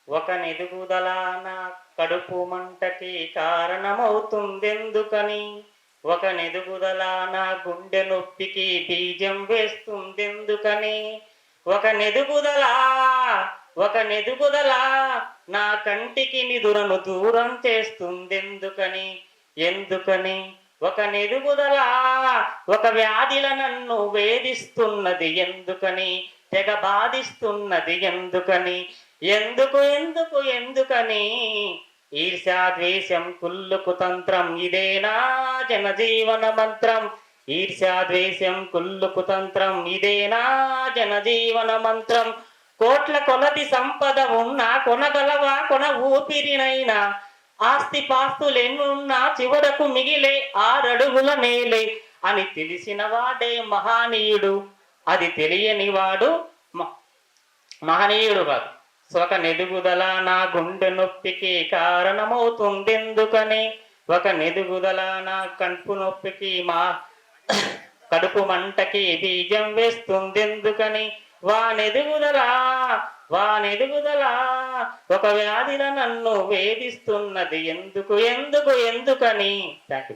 ఒక నెదుగుదల నా కడుపు మంటకి కారణమవుతుందెందుకని, ఒక నెదుగుదల నా గుండె నొప్పికి బీజం వేస్తుందెందుకని, ఒక నెదుగుదల ఒక నెదుగుదల నా కంటికి నిదురను దూరం చేస్తుందెందుకని, ఎందుకని ఒక నెదుగుదల ఒక వ్యాధిల నన్ను వేధిస్తున్నది ఎందుకని, తెగ బాధిస్తున్నది ఎందుకని, ఎందుకని ఈర్ష్యాద్వేషం కుల్లుకు తంత్రం ఇదేనా జనజీవన మంత్రం, ఈర్ష్యాద్వేషం కుల్లుకు తంత్రం ఇదేనా జనజీవన మంత్రం, కోట్ల కొలది సంపద ఉన్నా కొనగలవా కొన ఊపిరినైనా, ఆస్తి పాస్తులెన్నున్నా చివరకు మిగిలే 6 అడుగుల నేలే అని తెలిసిన వాడే మహనీయుడు, అది తెలియని వాడు మహనీయుడు కాదు. ఒక నెదుగుదల నా గుండె నొప్పికి కారణమవుతుందెందుకని, ఒక నెదుగుదల నా కడుపు నొప్పికి కడుపు మంటకి బీజం వేస్తుందెందుకని, వానెదుగుదల ఒక వ్యాధిన నన్ను వేధిస్తున్నది ఎందుకని. Thank you.